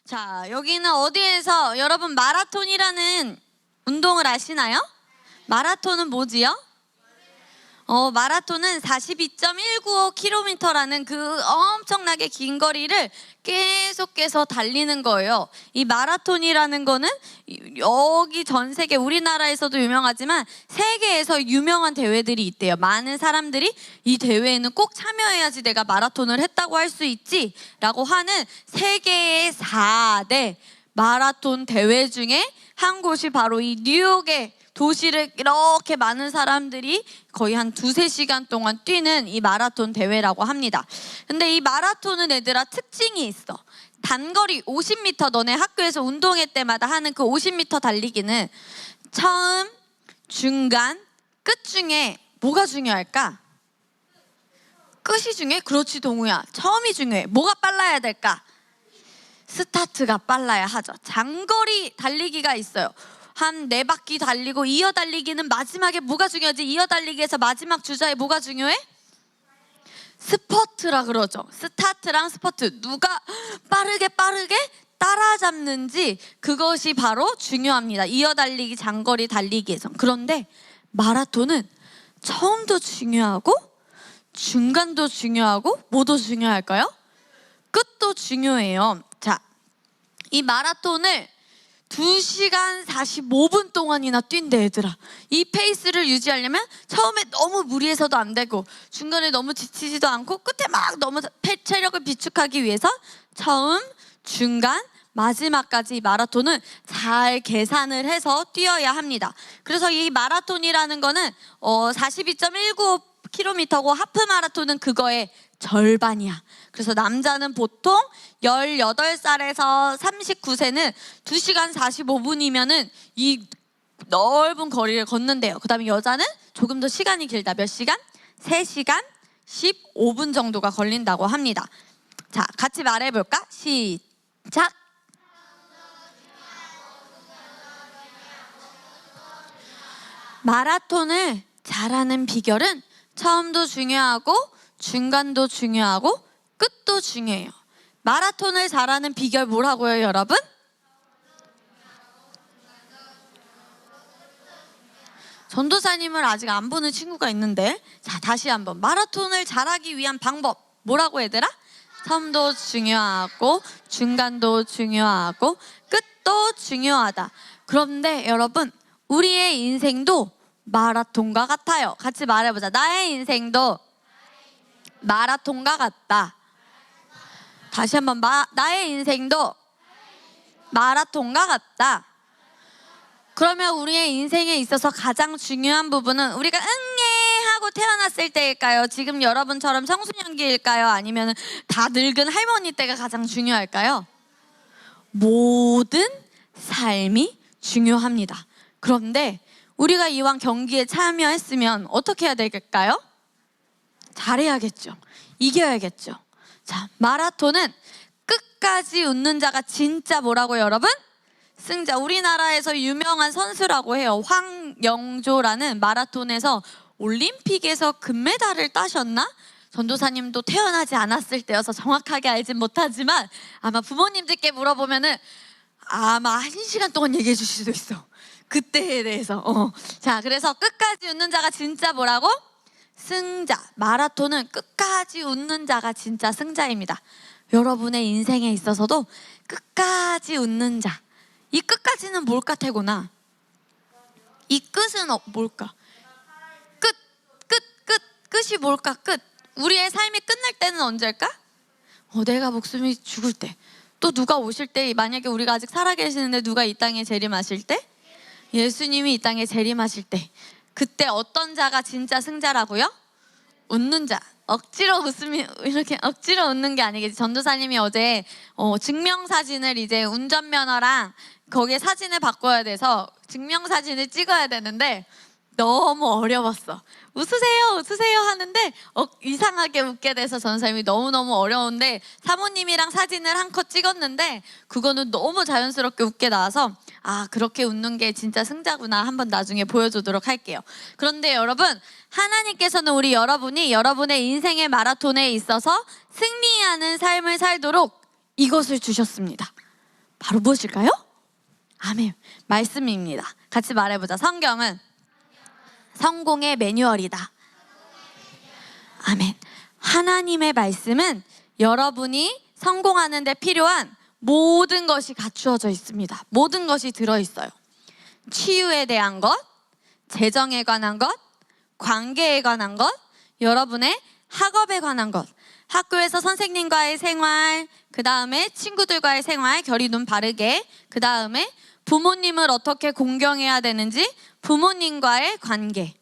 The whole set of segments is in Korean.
자, 여기는 어디에서 여러분 마라톤이라는 운동을 아시나요? 마라톤은 뭐지요? 마라톤은 42.195km라는 그 엄청나게 긴 거리를 계속해서 달리는 거예요. 이 마라톤이라는 거는 여기 전 세계, 우리나라에서도 유명하지만 세계에서 유명한 대회들이 있대요. 많은 사람들이 이 대회에는 꼭 참여해야지 내가 마라톤을 했다고 할 수 있지 라고 하는 세계의 4대 마라톤 대회 중에 한 곳이 바로 이 뉴욕의 도시를 이렇게 많은 사람들이 거의 한 2~3시간 동안 뛰는 이 마라톤 대회라고 합니다. 근데 이 마라톤은 얘들아 특징이 있어. 단거리 50m, 너네 학교에서 운동회 때마다 하는 그 50m 달리기는 처음, 중간, 끝 중에 뭐가 중요할까? 끝이 중요해? 그렇지 동우야. 처음이 중요해. 뭐가 빨라야 될까? 스타트가 빨라야 하죠. 장거리 달리기가 있어요. 한 4바퀴 달리고 이어 달리기는 마지막에 뭐가 중요하지? 이어 달리기에서 마지막 주자에 뭐가 중요해? 스퍼트라 그러죠. 스타트랑 스퍼트, 누가 빠르게 따라잡는지 그것이 바로 중요합니다. 이어 달리기, 장거리 달리기에서. 그런데 마라톤은 처음도 중요하고 중간도 중요하고 뭐도 중요할까요? 끝도 중요해요. 자, 이 마라톤을 2시간 45분 동안이나 뛴대 얘들아. 이 페이스를 유지하려면 처음에 너무 무리해서도 안 되고 중간에 너무 지치지도 않고 끝에 막 너무 체력을 비축하기 위해서 처음, 중간, 마지막까지 이 마라톤은 잘 계산을 해서 뛰어야 합니다. 그래서 이 마라톤이라는 거는 42.195km고 하프 마라톤은 그거의 절반이야. 그래서 남자는 보통 18살에서 39세는 2시간 45분이면은 이 넓은 거리를 걷는데요. 그 다음에 여자는 조금 더 시간이 길다. 몇 시간? 3시간 15분 정도가 걸린다고 합니다. 자, 같이 말해볼까? 시작! 마라톤을 잘하는 비결은 처음도 중요하고 중간도 중요하고 끝도 중요해요. 마라톤을 잘하는 비결 뭐라고요, 여러분? 전도사님을 아직 안 보는 친구가 있는데, 자, 다시 한번 마라톤을 잘하기 위한 방법 뭐라고 얘들아? 처음도 중요하고 중간도 중요하고 끝도 중요하다. 그런데 여러분, 우리의 인생도 마라톤과 같아요. 같이 말해보자. 나의 인생도 마라톤과 같다. 다시 한번 나의 인생도 마라톤과 같다. 그러면 우리의 인생에 있어서 가장 중요한 부분은 우리가 응애 하고 태어났을 때일까요? 지금 여러분처럼 청소년기일까요? 아니면 다 늙은 할머니 때가 가장 중요할까요? 모든 삶이 중요합니다. 그런데 우리가 이왕 경기에 참여했으면 어떻게 해야 될까요? 잘해야겠죠. 이겨야겠죠. 자, 마라톤은 끝까지 웃는 자가 진짜 뭐라고요, 여러분? 승자. 우리나라에서 유명한 선수라고 해요. 황영조라는 마라톤에서 올림픽에서 금메달을 따셨나? 전도사님도 태어나지 않았을 때여서 정확하게 알진 못하지만 아마 부모님들께 물어보면은 아마 1시간 동안 얘기해 주실 수도 있어. 그때에 대해서. 자, 그래서 끝까지 웃는 자가 진짜 뭐라고? 승자. 마라톤은 끝까지 웃는 자가 진짜 승자입니다. 여러분의 인생에 있어서도 끝까지 웃는 자. 이 끝까지는 뭘까, 태고나? 이 끝은 뭘까? 끝이 뭘까? 끝. 우리의 삶이 끝날 때는 언제일까? 내가 목숨이 죽을 때. 또 누가 오실 때, 만약에 우리가 아직 살아계시는데 누가 이 땅에 재림하실 때? 예수님이 이 땅에 재림하실 때. 그때 어떤 자가 진짜 승자라고요? 웃는 자. 억지로 웃으면 이렇게 억지로 웃는 게 아니겠지. 전도사님이 어제 증명사진을 이제 운전면허랑 거기에 사진을 바꿔야 돼서 증명사진을 찍어야 되는데 너무 어려웠어. 웃으세요 하는데 이상하게 웃게 돼서 전도사님이 너무너무 어려운데 사모님이랑 사진을 한 컷 찍었는데 그거는 너무 자연스럽게 웃게 나와서 그렇게 웃는 게 진짜 승자구나 한번 나중에 보여주도록 할게요. 그런데 여러분, 하나님께서는 여러분이 여러분의 인생의 마라톤에 있어서 승리하는 삶을 살도록 이것을 주셨습니다. 바로 무엇일까요? 아멘. 말씀입니다. 같이 말해보자. 성경은 성공의 매뉴얼이다. 아멘. 하나님의 말씀은 여러분이 성공하는 데 필요한 모든 것이 갖추어져 있습니다. 모든 것이 들어있어요. 치유에 대한 것, 재정에 관한 것, 관계에 관한 것, 여러분의 학업에 관한 것, 학교에서 선생님과의 생활, 그 다음에 친구들과의 생활, 결이 눈 바르게, 그 다음에 부모님을 어떻게 공경해야 되는지, 부모님과의 관계,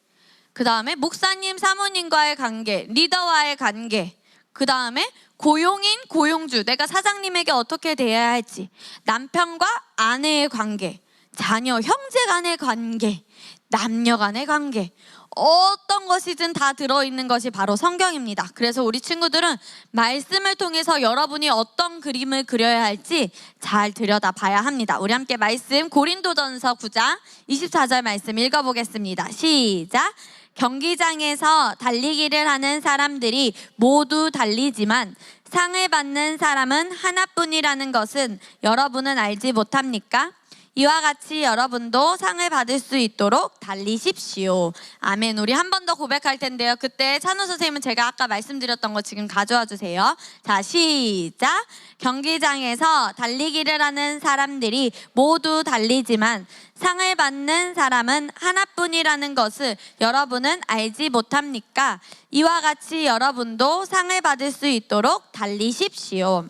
그 다음에 목사님, 사모님과의 관계, 리더와의 관계, 그 다음에 고용인, 고용주, 내가 사장님에게 어떻게 대해야 할지, 남편과 아내의 관계, 자녀, 형제 간의 관계, 남녀 간의 관계, 어떤 것이든 다 들어있는 것이 바로 성경입니다. 그래서 우리 친구들은 말씀을 통해서 여러분이 어떤 그림을 그려야 할지 잘 들여다봐야 합니다. 우리 함께 말씀 고린도전서 9장 24절 말씀 읽어보겠습니다. 시작. 경기장에서 달리기를 하는 사람들이 모두 달리지만 상을 받는 사람은 하나뿐이라는 것은 여러분은 알지 못합니까? 이와 같이 여러분도 상을 받을 수 있도록 달리십시오. 아멘. 우리 한 번 더 고백할 텐데요. 그때 찬우 선생님은 제가 아까 말씀드렸던 거 지금 가져와 주세요. 자, 시작. 경기장에서 달리기를 하는 사람들이 모두 달리지만 상을 받는 사람은 하나뿐이라는 것을 여러분은 알지 못합니까? 이와 같이 여러분도 상을 받을 수 있도록 달리십시오.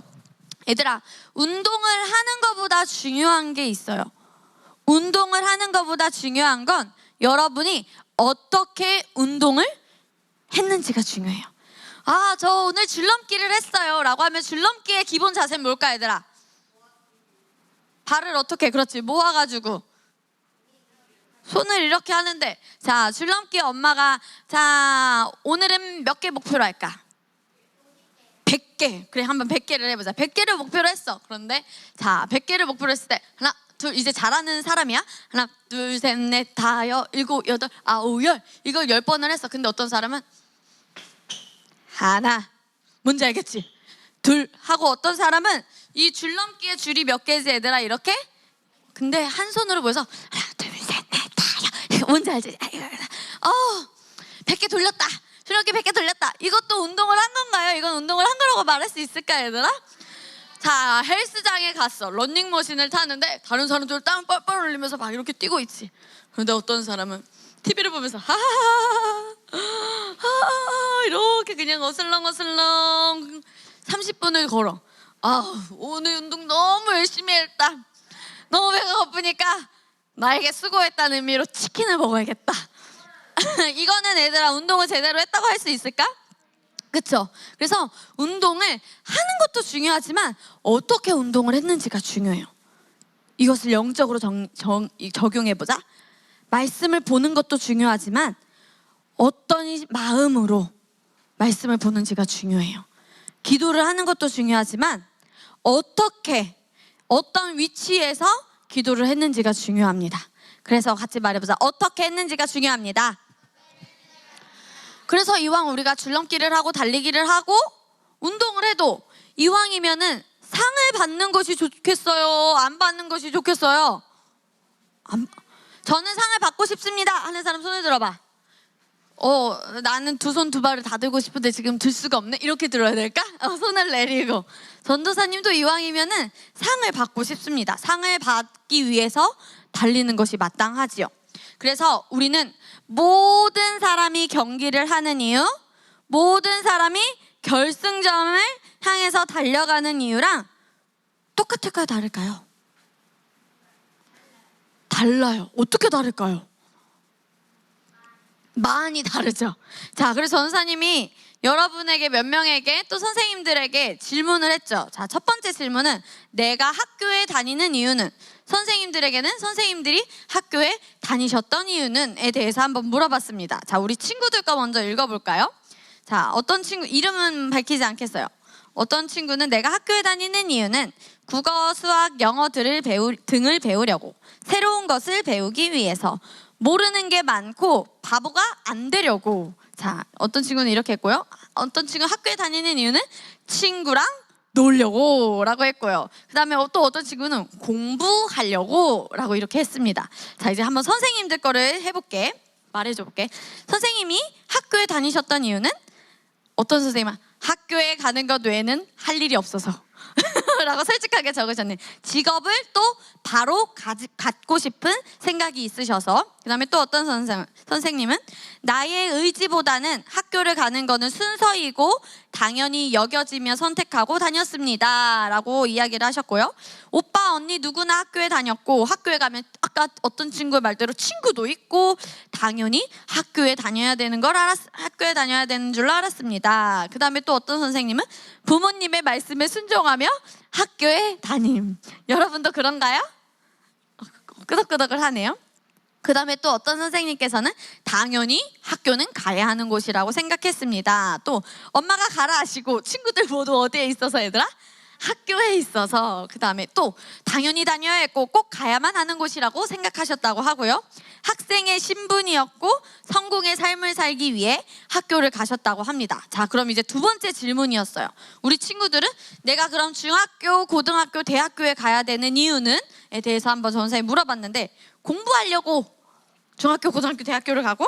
얘들아, 운동을 하는 것보다 중요한 게 있어요. 운동을 하는 것보다 중요한 건 여러분이 어떻게 운동을 했는지가 중요해요. 아, 저 오늘 줄넘기를 했어요 라고 하면 줄넘기의 기본 자세는 뭘까, 얘들아? 발을 어떻게, 그렇지, 모아가지고 손을 이렇게 하는데, 자, 줄넘기 엄마가, 자, 오늘은 몇 개 목표로 할까? 100개. 그래, 한번 100개를 해보자. 100개를 목표로 했어. 그런데 자, 100개를 목표로 했을 때 하나, 둘, 이제 잘하는 사람이야. 하나, 둘, 셋, 넷, 다, 일곱, 여덟, 아홉, 열. 이걸 10번을 했어. 근데 어떤 사람은 하나, 뭔지 알겠지? 둘 하고, 어떤 사람은 이 줄넘기의 줄이 몇 개지, 얘들아? 이렇게. 근데 한 손으로 모여서 하나, 둘, 셋, 넷, 다, 뭔지 알지? 100개 돌렸다. 줄넘기 100개 돌렸다. 이것도 운동을 한 건가요? 이건 운동을 한 거라고 말할 수 있을까, 얘들아? 자, 헬스장에 갔어. 런닝머신을 타는데 다른 사람들 땀 뻘뻘 흘리면서 막 이렇게 뛰고 있지. 그런데 어떤 사람은 TV를 보면서 하하하 이렇게 그냥 어슬렁어슬렁 30분을 걸어. 아, 오늘 운동 너무 열심히 했다. 너무 배가 고프니까 나에게 수고했다는 의미로 치킨을 먹어야겠다. 이거는 얘들아, 운동을 제대로 했다고 할 수 있을까? 그쵸? 그래서 운동을 하는 것도 중요하지만 어떻게 운동을 했는지가 중요해요. 이것을 영적으로 적용해보자. 말씀을 보는 것도 중요하지만 어떤 마음으로 말씀을 보는지가 중요해요. 기도를 하는 것도 중요하지만 어떻게, 어떤 위치에서 기도를 했는지가 중요합니다. 그래서 같이 말해보자. 어떻게 했는지가 중요합니다. 그래서 이왕 우리가 줄넘기를 하고 달리기를 하고 운동을 해도 이왕이면은 상을 받는 것이 좋겠어요? 안 받는 것이 좋겠어요? 저는 상을 받고 싶습니다 하는 사람 손을 들어봐. 나는 두 손 두 발을 다 들고 싶은데 지금 들 수가 없네. 이렇게 들어야 될까? 손을 내리고. 전도사님도 이왕이면은 상을 받고 싶습니다. 상을 받기 위해서 달리는 것이 마땅하지요. 그래서 우리는 모든 사람이 경기를 하는 이유, 모든 사람이 결승점을 향해서 달려가는 이유랑 똑같을까요, 다를까요? 달라요. 어떻게 다를까요? 많이 다르죠. 자, 그래서 전사님이 여러분에게, 몇 명에게, 또 선생님들에게 질문을 했죠. 자, 첫 번째 질문은 내가 학교에 다니는 이유는, 선생님들에게는 선생님들이 학교에 다니셨던 이유는에 대해서 한번 물어봤습니다. 자, 우리 친구들과 먼저 읽어볼까요? 자, 어떤 친구, 이름은 밝히지 않겠어요. 어떤 친구는 내가 학교에 다니는 이유는 국어, 수학, 영어 등을 배우려고, 새로운 것을 배우기 위해서, 모르는 게 많고 바보가 안 되려고. 자, 어떤 친구는 이렇게 했고요. 어떤 친구는 학교에 다니는 이유는 친구랑 놀려고 라고 했고요. 그 다음에 또 어떤 친구는 공부하려고 라고 이렇게 했습니다. 자, 이제 한번 선생님들 거를 해볼게. 말해줘 볼게. 선생님이 학교에 다니셨던 이유는? 어떤 선생님은 학교에 가는 것 외에는 할 일이 없어서 라고 솔직하게 적으셨네. 직업을 또 바로 갖고 싶은 생각이 있으셔서. 그 다음에 또 어떤 선생님은 나의 의지보다는 학교를 가는 거는 순서이고 당연히 여겨지며 선택하고 다녔습니다 라고 이야기를 하셨고요. 오빠 언니 누구나 학교에 다녔고 학교에 가면 아까 어떤 친구의 말대로 친구도 있고 당연히 학교에 다녀야 되는 학교에 다녀야 되는 줄로 알았습니다. 그 다음에 또 어떤 선생님은 부모님의 말씀에 순종하며 학교에 다님. 여러분도 그런가요? 끄덕끄덕을 하네요. 그 다음에 또 어떤 선생님께서는 당연히 학교는 가야 하는 곳이라고 생각했습니다. 또 엄마가 가라 하시고 친구들 모두 어디에 있어서 얘들아? 학교에 있어서. 그 다음에 또 당연히 다녀야 했고 꼭 가야만 하는 곳이라고 생각하셨다고 하고요. 학생의 신분이었고 성공의 삶을 살기 위해 학교를 가셨다고 합니다. 자, 그럼 이제 두 번째 질문이었어요. 우리 친구들은 내가 그럼 중학교, 고등학교, 대학교에 가야 되는 이유는?에 대해서 한번 선생님이 물어봤는데 공부하려고 중학교, 고등학교, 대학교를 가고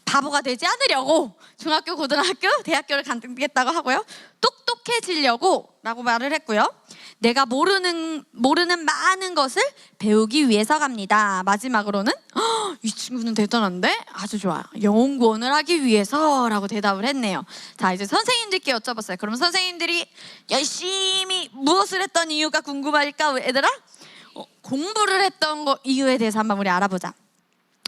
바보가 되지 않으려고 중학교, 고등학교, 대학교를 가겠다고 하고요. 똑똑해지려고 라고 말을 했고요. 내가 모르는 많은 것을 배우기 위해서 갑니다. 마지막으로는 이 친구는 대단한데? 아주 좋아요. 영혼구원을 하기 위해서 라고 대답을 했네요. 자, 이제 선생님들께 여쭤봤어요. 그럼 선생님들이 열심히 무엇을 했던 이유가 궁금할까 얘들아? 공부를 했던 이유에 대해서 한번 우리 알아보자.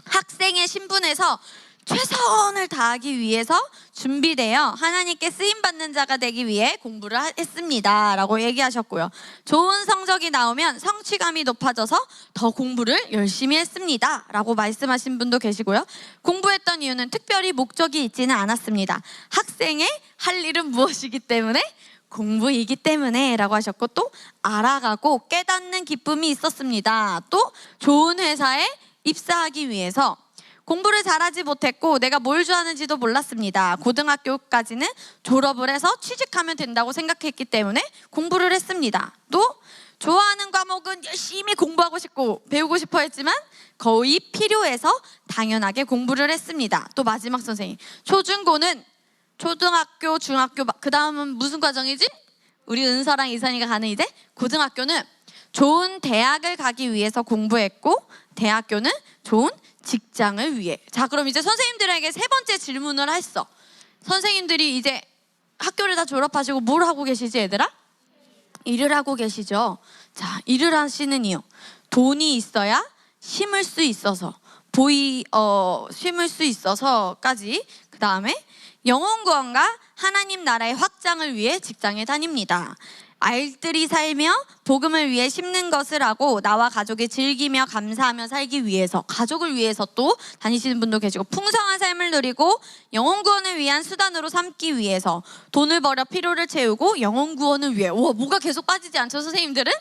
학생의 신분에서 최선을 다하기 위해서 준비되어 하나님께 쓰임받는 자가 되기 위해 공부를 했습니다 라고 얘기하셨고요. 좋은 성적이 나오면 성취감이 높아져서 더 공부를 열심히 했습니다 라고 말씀하신 분도 계시고요. 공부했던 이유는 특별히 목적이 있지는 않았습니다. 학생의 할 일은 무엇이기 때문에? 공부이기 때문에 라고 하셨고, 또 알아가고 깨닫는 기쁨이 있었습니다. 또 좋은 회사에 입사하기 위해서. 공부를 잘하지 못했고 내가 뭘 좋아하는지도 몰랐습니다. 고등학교까지는 졸업을 해서 취직하면 된다고 생각했기 때문에 공부를 했습니다. 또 좋아하는 과목은 열심히 공부하고 싶고 배우고 싶어 했지만 거의 필요해서 당연하게 공부를 했습니다. 또 마지막 선생님, 초중고는 초등학교, 중학교, 그 다음은 무슨 과정이지? 우리 은서랑 이선이가 가는 이제 고등학교는 좋은 대학을 가기 위해서 공부했고 대학교는 좋은 직장을 위해. 자, 그럼 이제 선생님들에게 세 번째 질문을 했어. 선생님들이 이제 학교를 다 졸업하시고 뭘 하고 계시지 얘들아? 일을 하고 계시죠. 자, 일을 하시는 이유, 돈이 있어야 심을 수 있어서 심을 수 있어서까지. 그 다음에 영혼구원과 하나님 나라의 확장을 위해 직장에 다닙니다. 알뜰히 살며 복음을 위해 심는 것을 하고 나와 가족이 즐기며 감사하며 살기 위해서, 가족을 위해서 또 다니시는 분도 계시고, 풍성한 삶을 누리고 영혼 구원을 위한 수단으로 삼기 위해서 돈을 벌여 필요를 채우고 영혼 구원을 위해. 우와, 뭐가 계속 빠지지 않죠 선생님들은?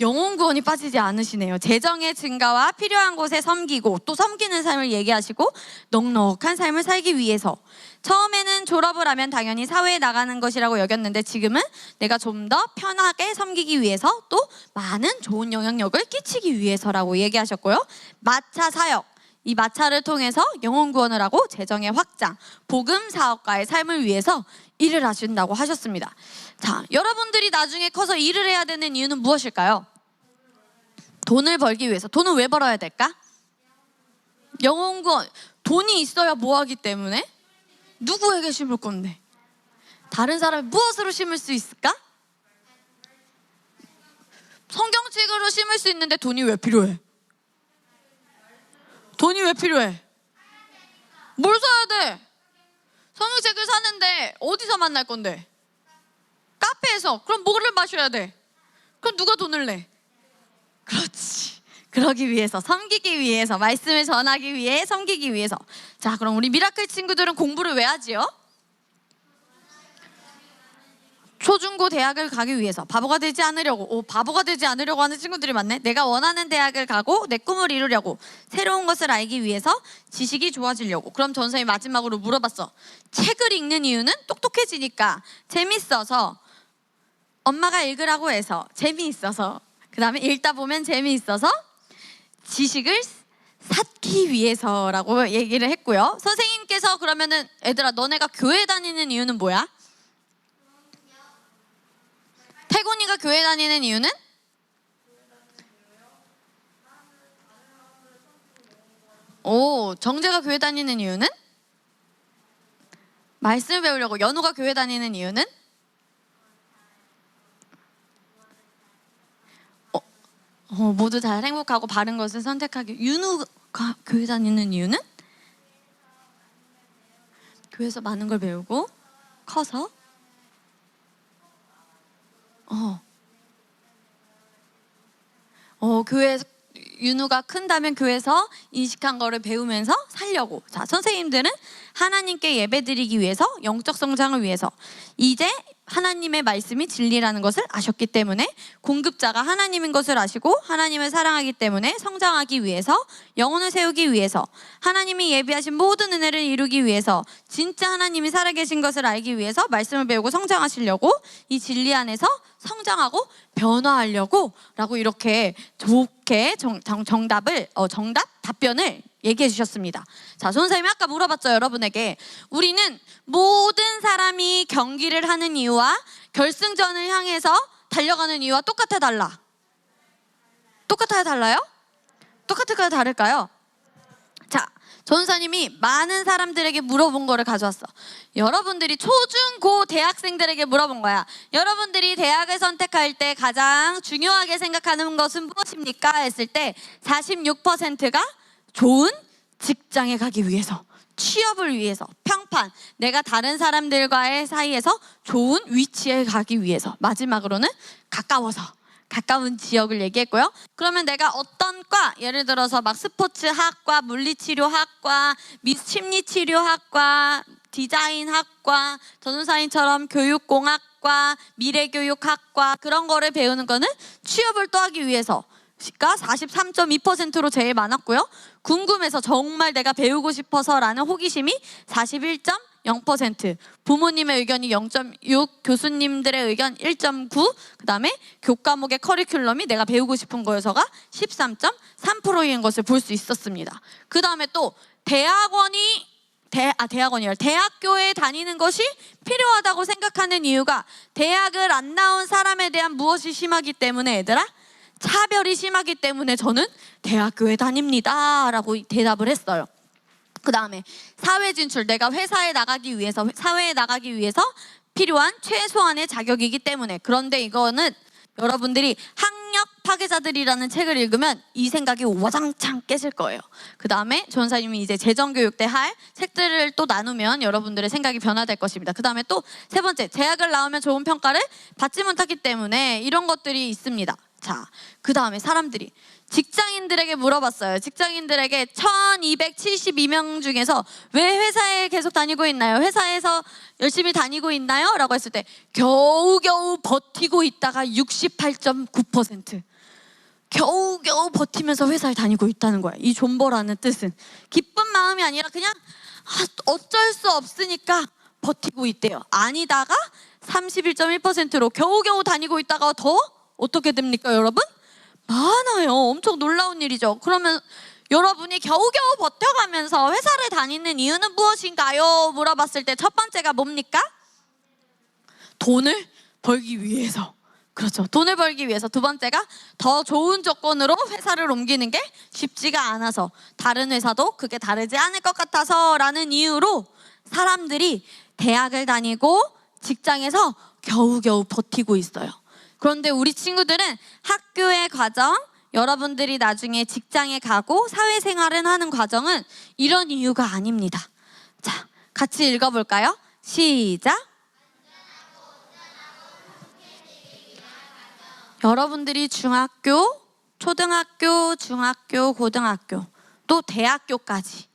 영혼 구원이 빠지지 않으시네요. 재정의 증가와 필요한 곳에 섬기고, 또 섬기는 삶을 얘기하시고 넉넉한 삶을 살기 위해서. 처음에는 졸업을 하면 당연히 사회에 나가는 것이라고 여겼는데 지금은 내가 좀 더 편하게 섬기기 위해서, 또 많은 좋은 영향력을 끼치기 위해서라고 얘기하셨고요. 마차 사역, 이 마차를 통해서 영혼 구원을 하고 재정의 확장, 복음 사업가의 삶을 위해서 일을 하신다고 하셨습니다. 자, 여러분들이 나중에 커서 일을 해야 되는 이유는 무엇일까요? 돈을 벌기 위해서. 돈은 왜 벌어야 될까? 영혼 구원. 돈이 있어야 뭐 하기 때문에? 누구에게 심을 건데? 다른 사람이 무엇으로 심을 수 있을까? 성경책으로 심을 수 있는데 돈이 왜 필요해? 돈이 왜 필요해? 뭘 사야 돼? 성경책을 사는데 어디서 만날 건데? 카페에서. 그럼 뭐를 마셔야 돼? 그럼 누가 돈을 내? 그렇지. 그러기 위해서, 섬기기 위해서, 말씀을 전하기 위해, 섬기기 위해서. 자, 그럼 우리 미라클 친구들은 공부를 왜 하지요? 초중고 대학을 가기 위해서. 바보가 되지 않으려고. 바보가 되지 않으려고 하는 친구들이 많네. 내가 원하는 대학을 가고 내 꿈을 이루려고, 새로운 것을 알기 위해서, 지식이 좋아지려고. 그럼 전선생님이 마지막으로 물어봤어. 책을 읽는 이유는 똑똑해지니까, 재밌어서, 엄마가 읽으라고 해서 재미있어서, 그 다음에 읽다 보면 재미있어서, 지식을 쌓기 위해서라고 얘기를 했고요. 선생님께서 그러면은 애들아 너네가 교회 다니는 이유는 뭐야? 태곤이가 교회 다니는 이유는? 오, 정재가 교회 다니는 이유는? 말씀을 배우려고. 연우가 교회 다니는 이유는? 모두 잘 행복하고 바른 것을 선택하기. 윤우가 교회 다니는 이유는? 교회에서 많은 걸 배우고 커서 교회에서 윤우가 큰다면 교회에서 인식한 거를 배우면서 살려고. 자, 선생님들은 하나님께 예배드리기 위해서, 영적 성장을 위해서. 이제 하나님의 말씀이 진리라는 것을 아셨기 때문에, 공급자가 하나님인 것을 아시고 하나님을 사랑하기 때문에 성장하기 위해서, 영혼을 세우기 위해서, 하나님이 예비하신 모든 은혜를 이루기 위해서, 진짜 하나님이 살아계신 것을 알기 위해서 말씀을 배우고 성장하시려고, 이 진리 안에서 성장하고 변화하려고 라고 이렇게 좋게 답변을 얘기해 주셨습니다. 자, 선생님이 아까 물어봤죠, 여러분에게. 우리는 모든 사람이 경기를 하는 이유와 결승전을 향해서 달려가는 이유와 똑같아, 달라? 똑같아요, 달라요? 똑같을까요, 다를까요? 자, 전사님이 많은 사람들에게 물어본 거를 가져왔어. 여러분들이 초중고 대학생들에게 물어본 거야. 여러분들이 대학을 선택할 때 가장 중요하게 생각하는 것은 무엇입니까? 했을 때 46%가 좋은 직장에 가기 위해서, 취업을 위해서, 평판, 내가 다른 사람들과의 사이에서 좋은 위치에 가기 위해서, 마지막으로는 가까운 지역을 얘기했고요. 그러면 내가 어떤 과, 예를 들어서 막 스포츠학과, 물리치료학과, 심리치료학과, 디자인학과, 전도사님처럼 교육공학과, 미래교육학과, 그런 거를 배우는 거는 취업을 또 하기 위해서 가 43.2%로 제일 많았고요. 궁금해서 정말 내가 배우고 싶어서라는 호기심이 41.0%, 부모님의 의견이 0.6, 교수님들의 의견 1.9, 그 다음에 교과목의 커리큘럼이 내가 배우고 싶은 거여서가 13.3%인 것을 볼 수 있었습니다. 그 다음에 또 대학교에 다니는 것이 필요하다고 생각하는 이유가, 대학을 안 나온 사람에 대한 무엇이 심하기 때문에, 얘들아? 차별이 심하기 때문에 저는 대학교에 다닙니다 라고 대답을 했어요. 그 다음에 사회 진출, 내가 회사에 나가기 위해서, 사회에 나가기 위해서 필요한 최소한의 자격이기 때문에. 그런데 이거는 여러분들이 학력 파괴자들이라는 책을 읽으면 이 생각이 와장창 깨질 거예요. 그 다음에 전사님이 이제 재정교육 때 할 책들을 또 나누면 여러분들의 생각이 변화될 것입니다. 그 다음에 또 세 번째, 대학을 나오면 좋은 평가를 받지 못하기 때문에, 이런 것들이 있습니다. 자, 그 다음에 사람들이 직장인들에게 물어봤어요. 직장인들에게 1272명 중에서 왜 회사에 계속 다니고 있나요? 회사에서 열심히 다니고 있나요? 라고 했을 때 겨우겨우 버티고 있다가 68.9%, 겨우겨우 버티면서 회사에 다니고 있다는 거야. 이 존버라는 뜻은 기쁜 마음이 아니라 그냥 어쩔 수 없으니까 버티고 있대요. 아니다가 31.1%로 겨우겨우 다니고 있다가 더 어떻게 됩니까, 여러분? 많아요. 엄청 놀라운 일이죠. 그러면 여러분이 겨우겨우 버텨가면서 회사를 다니는 이유는 무엇인가요? 물어봤을 때 첫 번째가 뭡니까? 돈을 벌기 위해서. 그렇죠. 돈을 벌기 위해서. 두 번째가 더 좋은 조건으로 회사를 옮기는 게 쉽지가 않아서, 다른 회사도 그게 다르지 않을 것 같아서 라는 이유로 사람들이 대학을 다니고 직장에서 겨우겨우 버티고 있어요. 그런데 우리 친구들은 학교의 과정, 여러분들이 나중에 직장에 가고 사회생활을 하는 과정은 이런 이유가 아닙니다. 자, 같이 읽어볼까요? 시작. 여러분들이 중학교, 초등학교, 중학교, 고등학교, 또 대학교까지,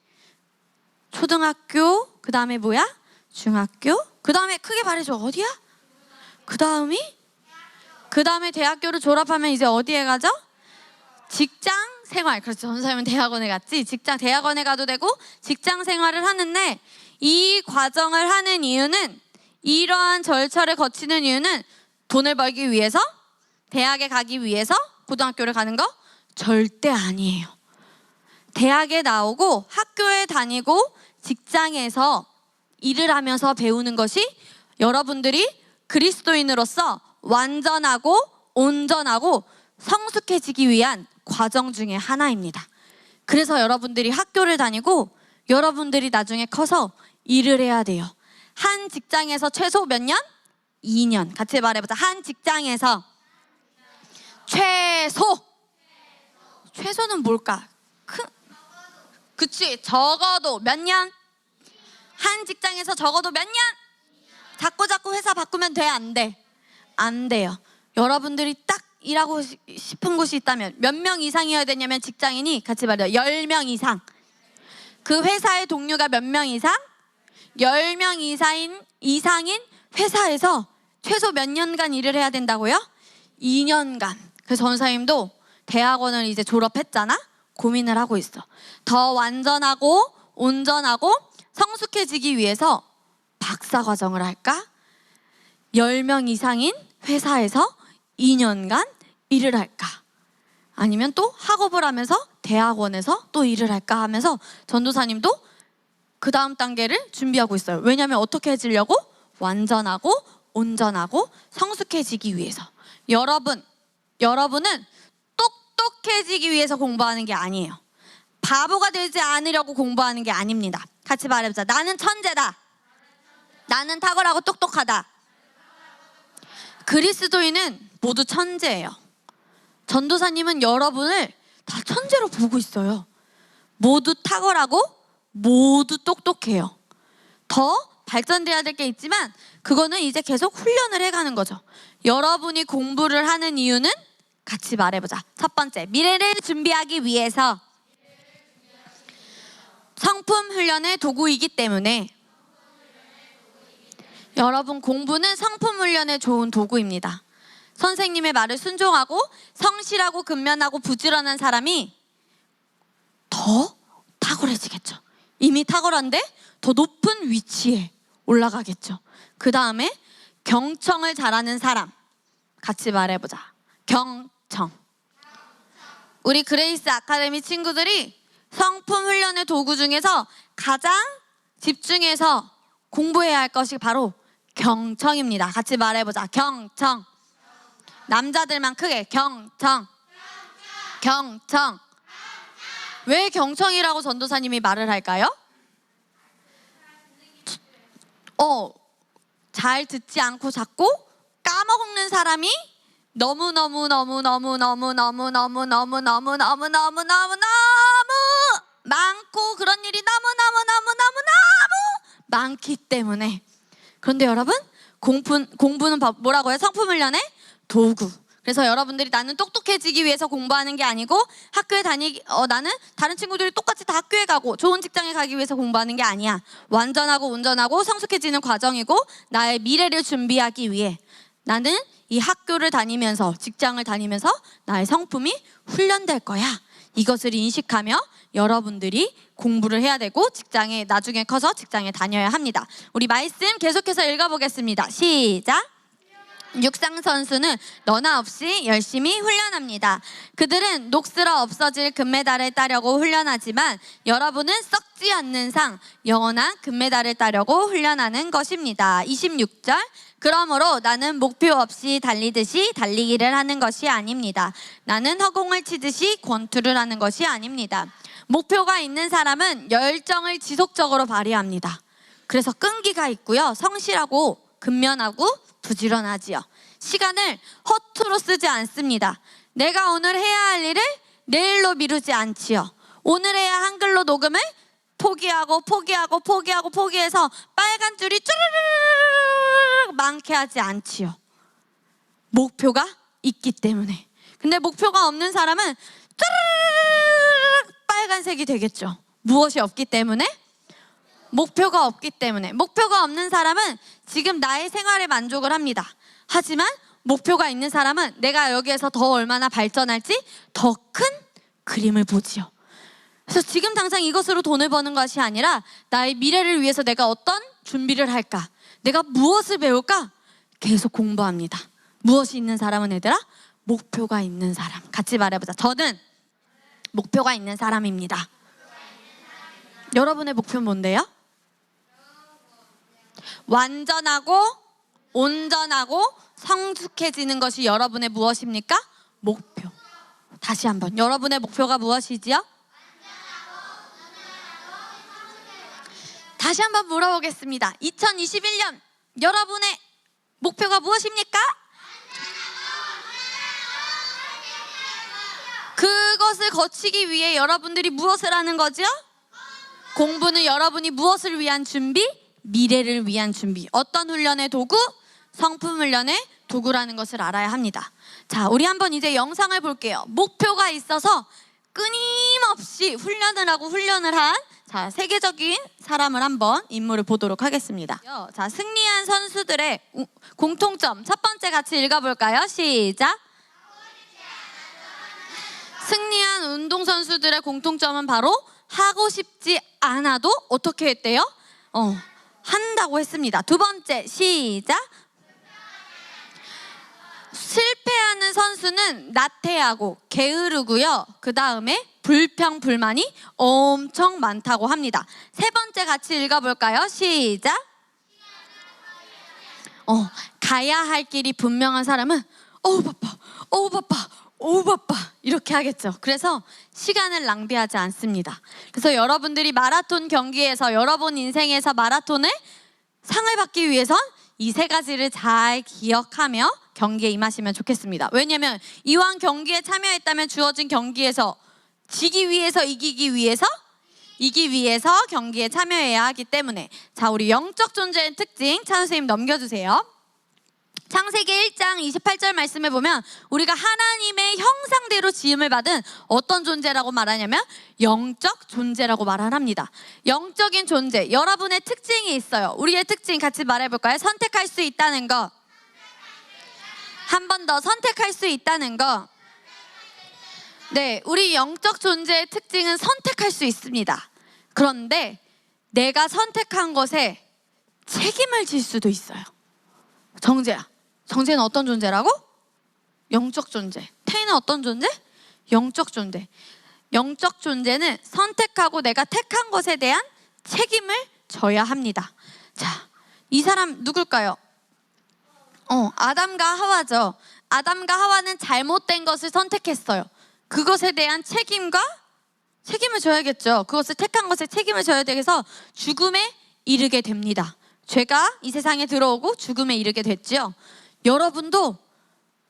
초등학교, 그 다음에 뭐야? 중학교, 그 다음에 크게 말해줘. 어디야? 그 다음에 대학교를 졸업하면 이제 어디에 가죠? 직장 생활. 그렇죠. 전사님은 대학원에 갔지. 대학원에 가도 되고 직장 생활을 하는데, 이 과정을 하는 이유는, 이러한 절차를 거치는 이유는 돈을 벌기 위해서, 대학에 가기 위해서 고등학교를 가는 거 절대 아니에요. 대학에 나오고 학교에 다니고 직장에서 일을 하면서 배우는 것이 여러분들이 그리스도인으로서 완전하고 온전하고 성숙해지기 위한 과정 중에 하나입니다. 그래서 여러분들이 학교를 다니고 여러분들이 나중에 커서 일을 해야 돼요. 한 직장에서 최소 몇 년? 2년. 같이 말해보자. 한 직장에서 최소는 뭘까? 그치, 적어도 몇 년? 한 직장에서 적어도 몇 년? 자꾸 회사 바꾸면 돼, 안 돼? 안 돼요. 여러분들이 딱 일하고 싶은 곳이 있다면 몇 명 이상이어야 되냐면, 직장인이 같이 말해요. 10명 이상. 그 회사의 동료가 몇 명 이상? 10명 이상인 회사에서 최소 몇 년간 일을 해야 된다고요? 2년간. 그래서 전사님도 대학원을 이제 졸업했잖아? 고민을 하고 있어. 더 완전하고 온전하고 성숙해지기 위해서 박사 과정을 할까? 10명 이상인 회사에서 2년간 일을 할까? 아니면 또 학업을 하면서 대학원에서 또 일을 할까 하면서 전도사님도 그 다음 단계를 준비하고 있어요. 왜냐하면 어떻게 해지려고? 완전하고 온전하고 성숙해지기 위해서. 여러분은 똑똑해지기 위해서 공부하는 게 아니에요. 바보가 되지 않으려고 공부하는 게 아닙니다. 같이 말해보자. 나는 천재다. 나는 탁월하고 똑똑하다. 그리스도인은 모두 천재예요. 전도사님은 여러분을 다 천재로 보고 있어요. 모두 탁월하고 모두 똑똑해요. 더 발전돼야 될 게 있지만 그거는 이제 계속 훈련을 해가는 거죠. 여러분이 공부를 하는 이유는 같이 말해보자. 첫 번째, 미래를 준비하기 위해서. 성품 훈련의 도구이기 때문에. 여러분, 공부는 성품 훈련의 좋은 도구입니다. 선생님의 말을 순종하고 성실하고 근면하고 부지런한 사람이 더 탁월해지겠죠. 이미 탁월한데 더 높은 위치에 올라가겠죠. 그 다음에 경청을 잘하는 사람. 같이 말해보자. 경청. 우리 그레이스 아카데미 친구들이 성품 훈련의 도구 중에서 가장 집중해서 공부해야 할 것이 바로 경청입니다. 같이 말해보자. 경청. 남자들만 크게 경청. 경청. 왜 경청이라고 전도사님이 말을 할까요? 잘 듣지 않고 자꾸 까먹는 사람이 너무 많고, 그런 일이 너무 많기 때문에. 그런데 여러분, 공부는 뭐라고 해요? 성품 훈련의 도구. 그래서 여러분들이 나는 똑똑해지기 위해서 공부하는 게 아니고, 나는 다른 친구들이 똑같이 다 학교에 가고 좋은 직장에 가기 위해서 공부하는 게 아니야. 완전하고 온전하고 성숙해지는 과정이고, 나의 미래를 준비하기 위해 나는 이 학교를 다니면서, 직장을 다니면서 나의 성품이 훈련될 거야. 이것을 인식하며 여러분들이 공부를 해야 되고 나중에 커서 직장에 다녀야 합니다. 우리 말씀 계속해서 읽어보겠습니다. 시작. 육상 선수는 너나 없이 열심히 훈련합니다. 그들은 녹슬어 없어질 금메달을 따려고 훈련하지만 여러분은 썩지 않는 상, 영원한 금메달을 따려고 훈련하는 것입니다. 26절. 그러므로 나는 목표 없이 달리듯이 달리기를 하는 것이 아닙니다. 나는 허공을 치듯이 권투를 하는 것이 아닙니다. 목표가 있는 사람은 열정을 지속적으로 발휘합니다. 그래서 끈기가 있고요, 성실하고 근면하고 부지런하지요. 시간을 허투루 쓰지 않습니다. 내가 오늘 해야 할 일을 내일로 미루지 않지요. 오늘 해야 한글로 녹음을 포기해서 빨간 줄이 쭈르르르 많게 하지 않지요. 목표가 있기 때문에. 근데 목표가 없는 사람은 쭈르르르 빨간색이 되겠죠. 무엇이 없기 때문에? 목표가 없기 때문에. 목표가 없는 사람은 지금 나의 생활에 만족을 합니다. 하지만 목표가 있는 사람은 내가 여기에서 더 얼마나 발전할지 더 큰 그림을 보지요. 그래서 지금 당장 이것으로 돈을 버는 것이 아니라 나의 미래를 위해서 내가 어떤 준비를 할까? 내가 무엇을 배울까? 계속 공부합니다. 무엇이 있는 사람은 얘들아? 목표가 있는 사람. 같이 말해보자. 저는 목표가 있는 사람입니다. 여러분의 목표는 뭔데요? 완전하고 온전하고 성숙해지는 것이 여러분의 무엇입니까? 목표. 다시 한번. 여러분의 목표가 무엇이지요? 다시 한번 물어보겠습니다. 2021년 여러분의 목표가 무엇입니까? 그것을 거치기 위해 여러분들이 무엇을 하는 거죠? 공부는 여러분이 무엇을 위한 준비? 미래를 위한 준비. 어떤 훈련의 도구? 성품 훈련의 도구라는 것을 알아야 합니다. 자, 우리 한번 이제 영상을 볼게요. 목표가 있어서 끊임없이 훈련을 하고 훈련을 한 자, 세계적인 사람을 한번 인물을 보도록 하겠습니다. 자, 승리한 선수들의 공통점 첫 번째 같이 읽어볼까요? 시작. 승리한 운동선수들의 공통점은 바로 하고 싶지 않아도 어떻게 했대요? 한다고 했습니다. 두 번째 시작. 실패하는 선수는 나태하고 게으르고요. 그 다음에 불평, 불만이 엄청 많다고 합니다. 세 번째 같이 읽어볼까요? 시작. 가야 할 길이 분명한 사람은 어우 바빠, 어우 바빠, 어우 바빠 이렇게 하겠죠. 그래서 시간을 낭비하지 않습니다. 그래서 여러분들이 마라톤 경기에서 여러분 인생에서 마라톤을 상을 받기 위해선 이 세 가지를 잘 기억하며 경기에 임하시면 좋겠습니다. 왜냐하면 이왕 경기에 참여했다면 주어진 경기에서 지기 위해서 이기기 위해서 경기에 참여해야 하기 때문에 자, 우리 영적 존재의 특징 차 선생님 넘겨주세요. 창세기 1장 28절 말씀에 보면 우리가 하나님의 형상대로 지음을 받은 어떤 존재라고 말하냐면 영적 존재라고 말합니다. 영적인 존재, 여러분의 특징이 있어요. 우리의 특징 같이 말해볼까요? 선택할 수 있다는 거. 한 번 더 선택할 수 있다는 거. 네, 우리 영적 존재의 특징은 선택할 수 있습니다. 그런데 내가 선택한 것에 책임을 질 수도 있어요. 정재야, 정재는 어떤 존재라고? 영적 존재. 태희는 어떤 존재? 영적 존재. 영적 존재는 선택하고 내가 택한 것에 대한 책임을 져야 합니다. 자, 이 사람 누굴까요? 아담과 하와죠. 아담과 하와는 잘못된 것을 선택했어요. 그것에 대한 책임을 져야겠죠. 그것을 택한 것에 책임을 져야 돼서 죽음에 이르게 됩니다. 죄가 이 세상에 들어오고 죽음에 이르게 됐죠. 여러분도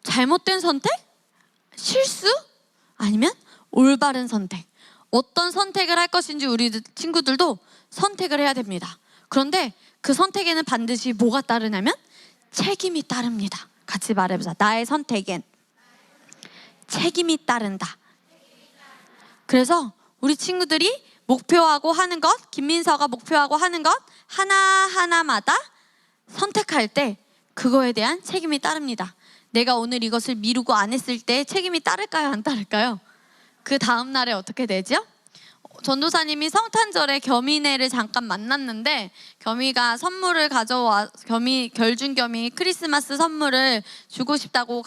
잘못된 선택? 실수? 아니면 올바른 선택. 어떤 선택을 할 것인지 우리 친구들도 선택을 해야 됩니다. 그런데 그 선택에는 반드시 뭐가 따르냐면 책임이 따릅니다. 같이 말해보자. 나의 선택엔 책임이 따른다. 그래서 우리 친구들이 목표하고 하는 것, 김민서가 목표하고 하는 것 하나하나마다 선택할 때 그거에 대한 책임이 따릅니다. 내가 오늘 이것을 미루고 안 했을 때 책임이 따를까요? 안 따를까요? 그 다음 날에 어떻게 되죠? 전도사님이 성탄절에 겸이네를 잠깐 만났는데 겸이가 선물을 결준겸이 크리스마스 선물을 주고 싶다고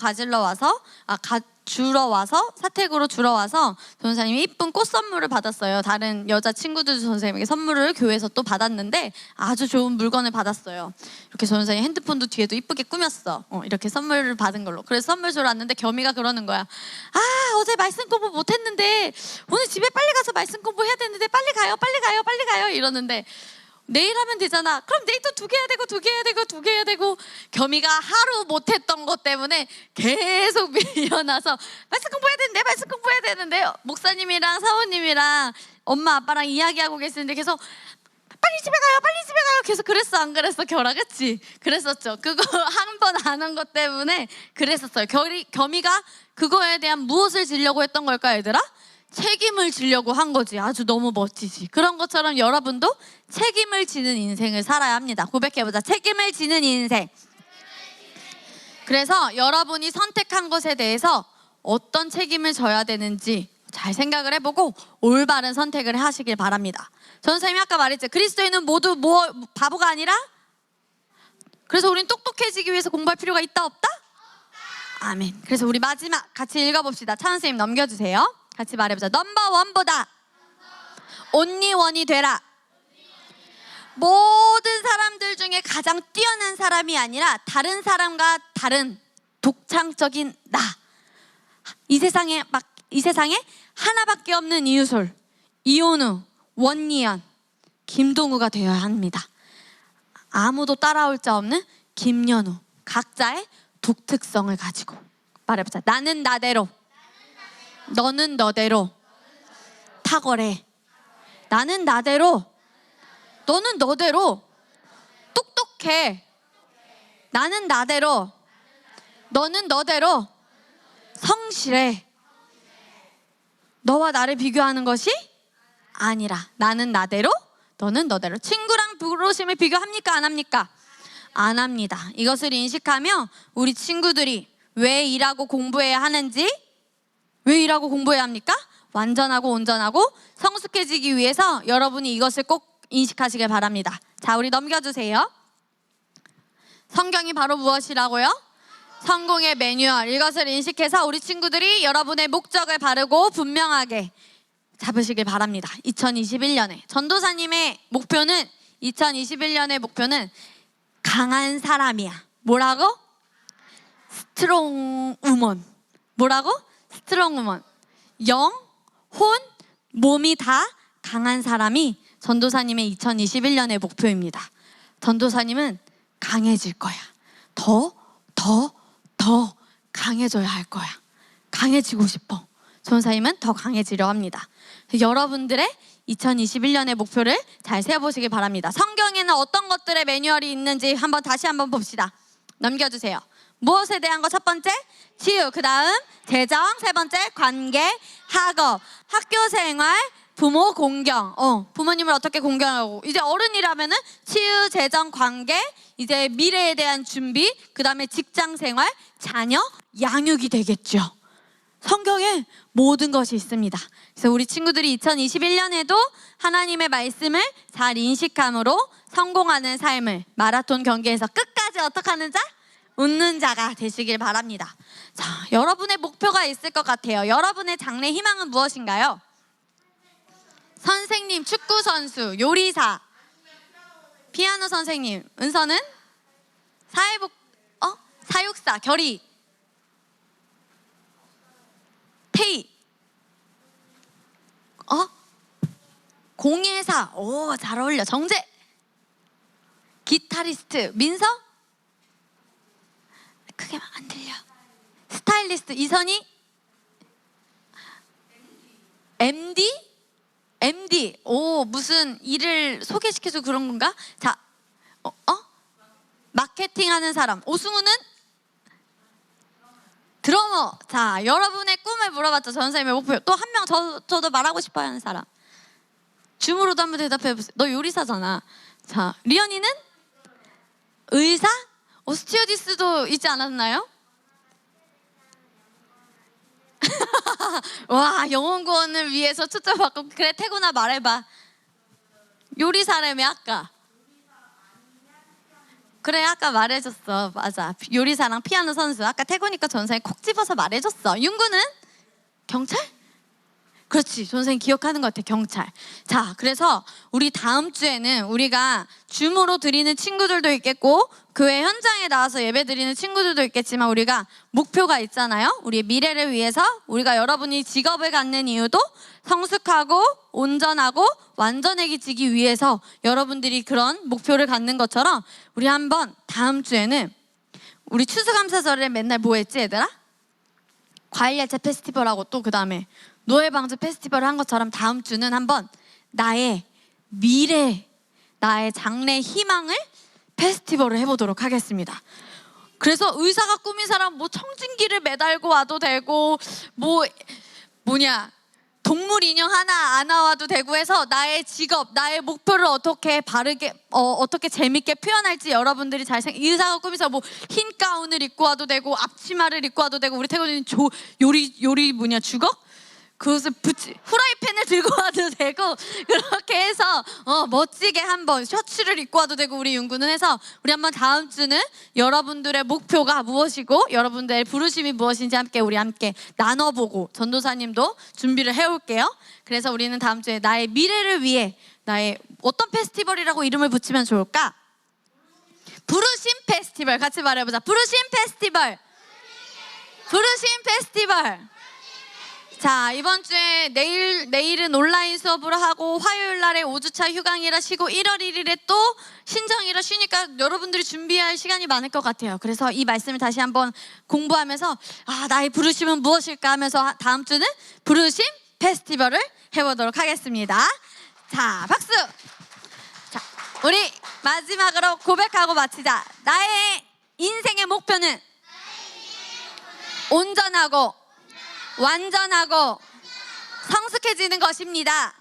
주러 와서 사택으로 주러 와서 전도사님이 이쁜 꽃 선물을 받았어요. 다른 여자 친구들 전도사님에게 선물을 교회에서 또 받았는데 아주 좋은 물건을 받았어요. 이렇게 전도사님 핸드폰도 뒤에도 이쁘게 꾸몄어. 이렇게 선물을 받은 걸로. 그래서 선물 주러 왔는데 겸이가 그러는 거야. 어제 말씀 공부 못했는데 오늘 집에 빨리 가서 말씀 공부해야 되는데 빨리 가요 이러는데 내일 하면 되잖아. 그럼 내일 또 2개 해야 되고 겸이가 하루 못했던 것 때문에 계속 밀려나서 말씀 공부해야 되는데 목사님이랑 사모님이랑 엄마 아빠랑 이야기하고 계시는데 계속 빨리 집에 가요 계속 그랬어 안 그랬어 결아? 그치? 그랬었죠. 그거 한 번 안 한 것 때문에 그랬었어요. 겸이가 그거에 대한 무엇을 지려고 했던 걸까 얘들아? 책임을 지려고 한 거지. 아주 너무 멋지지. 그런 것처럼 여러분도 책임을 지는 인생을 살아야 합니다. 고백해보자. 책임을 지는 인생. 그래서 여러분이 선택한 것에 대해서 어떤 책임을 져야 되는지 잘 생각을 해보고 올바른 선택을 하시길 바랍니다. 전도사님이 아까 말했죠. 그리스도인은 모두 바보가 아니라, 그래서 우린 똑똑해지기 위해서 공부할 필요가 있다 없다? 아멘. 그래서 우리 마지막 같이 읽어봅시다. 찬 선생님 넘겨주세요. 같이 말해보자. 넘버 원보다 온리 원이 되라. 모든 사람들 중에 가장 뛰어난 사람이 아니라 다른 사람과 다른 독창적인 나. 이 세상에 하나밖에 없는 이유솔, 이온우, 원리연, 김동우가 되어야 합니다. 아무도 따라올 자 없는 김연우. 각자의 독특성을 가지고 말해보자. 나는 나대로, 너는 너대로 탁월해. 나는 나대로, 너는 너대로 똑똑해. 나는 나대로, 너는 너대로 성실해. 너와 나를 비교하는 것이 아니라 나는 나대로, 너는 너대로. 친구랑 부르심을 비교합니까? 안 합니까? 안 합니다. 이것을 인식하며 우리 친구들이 왜 일하고 공부해야 하는지, 왜 일하고 공부해야 합니까? 완전하고 온전하고 성숙해지기 위해서 여러분이 이것을 꼭 인식하시길 바랍니다. 자, 우리 넘겨주세요. 성경이 바로 무엇이라고요? 성공의 매뉴얼. 이것을 인식해서 우리 친구들이 여러분의 목적을 바르고 분명하게 잡으시길 바랍니다. 2021년에 전도사님의 목표는, 2021년의 목표는 강한 사람이야. 뭐라고? 스트롱 우먼. 뭐라고? 스트롱 우먼. 영, 혼, 몸이 다 강한 사람이 전도사님의 2021년의 목표입니다. 전도사님은 강해질 거야. 더 강해져야 할 거야. 강해지고 싶어. 전도사님은 더 강해지려 합니다. 여러분들의 2021년의 목표를 잘 세워보시기 바랍니다. 성경에는 어떤 것들의 매뉴얼이 있는지 다시 한번 봅시다. 넘겨주세요. 무엇에 대한 거? 첫 번째 치유, 그 다음 재정, 세 번째 관계, 학업, 학교 생활, 부모 공경. 부모님을 어떻게 공경하고, 이제 어른이라면은 치유, 재정, 관계, 이제 미래에 대한 준비, 그 다음에 직장 생활, 자녀, 양육이 되겠죠. 성경에 모든 것이 있습니다. 그래서 우리 친구들이 2021년에도 하나님의 말씀을 잘 인식함으로 성공하는 삶을, 마라톤 경기에서 끝까지 어떻게 하는 자? 웃는 자가 되시길 바랍니다. 자, 여러분의 목표가 있을 것 같아요. 여러분의 장래 희망은 무엇인가요? 선생님, 축구 선수, 요리사, 피아노 선생님, 은서는 사육사, 결의, 태희, 공예사, 잘 어울려. 정재, 기타리스트, 민서, 크게 안 들려. 스타일리스트, 이선희, MD, 무슨 일을 소개시켜주고 그런 건가? 자, 마케팅 하는 사람, 오승우는 드러머. 자, 여러분의 꿈을 물어봤죠. 전선생님의 목표. 또 한 명 저도 말하고 싶어 하는 사람. 줌으로도 한번 대답해 보세요. 너 요리사잖아. 자, 리언이는 의사? 스튜어디스도 있지 않았나요? 와, 영혼 구원을 위해서 초청받고. 그래, 태구나 말해봐. 요리사라며 아까. 그래, 아까 말해줬어. 맞아. 요리사랑 피아노 선수. 아까 태구니까 전선생님 콕 집어서 말해줬어. 윤구는 경찰? 그렇지, 전선생님 기억하는 것 같아. 경찰. 자, 그래서 우리 다음 주에는 우리가 줌으로 드리는 친구들도 있겠고 교회 현장에 나와서 예배 드리는 친구들도 있겠지만 우리가 목표가 있잖아요. 우리의 미래를 위해서 우리가 여러분이 직업을 갖는 이유도 성숙하고 온전하고 완전해지기 위해서 여러분들이 그런 목표를 갖는 것처럼 우리 한번 다음 주에는 우리 추수감사절에 맨날 뭐 했지 얘들아? 과일야채 페스티벌하고 또 그 다음에 노예방주 페스티벌을 한 것처럼 다음 주는 한번 나의 미래, 나의 장래 희망을 페스티벌을 해보도록 하겠습니다. 그래서 의사가 꾸민 사람 뭐 청진기를 매달고 와도 되고 동물 인형 하나 안 와도 되고 해서 나의 직업, 나의 목표를 어떻게 바르게 어떻게 재밌게 표현할지 여러분들이 의사가 꾸미서 뭐 흰 가운을 입고 와도 되고 앞치마를 입고 와도 되고 우리 태국인 요리 주걱? 그것을 후라이팬을 들고 와도 되고 그렇게 해서 멋지게 한번 셔츠를 입고 와도 되고 우리 윤구는 해서 우리 한번 다음 주는 여러분들의 목표가 무엇이고 여러분들의 부르심이 무엇인지 우리 함께 나눠보고 전도사님도 준비를 해올게요. 그래서 우리는 다음 주에 나의 미래를 위해 나의 어떤 페스티벌이라고 이름을 붙이면 좋을까? 부르심 페스티벌 같이 말해보자. 부르심 페스티벌. 부르심 페스티벌. 자, 이번 주에 내일은 온라인 수업으로 하고 화요일 날에 5주차 휴강이라 쉬고 1월 1일에 또 신정이라 쉬니까 여러분들이 준비할 시간이 많을 것 같아요. 그래서 이 말씀을 다시 한번 공부하면서 나의 부르심은 무엇일까 하면서 다음 주는 부르심 페스티벌을 해보도록 하겠습니다. 자, 박수! 자, 우리 마지막으로 고백하고 마치자. 나의 인생의 목표는 온전하고 완전하고 성숙해지는 것입니다.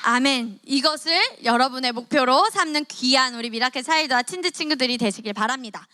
아멘. 이것을 여러분의 목표로 삼는 귀한 우리 미라클 차일드와 친지 친구들이 되시길 바랍니다.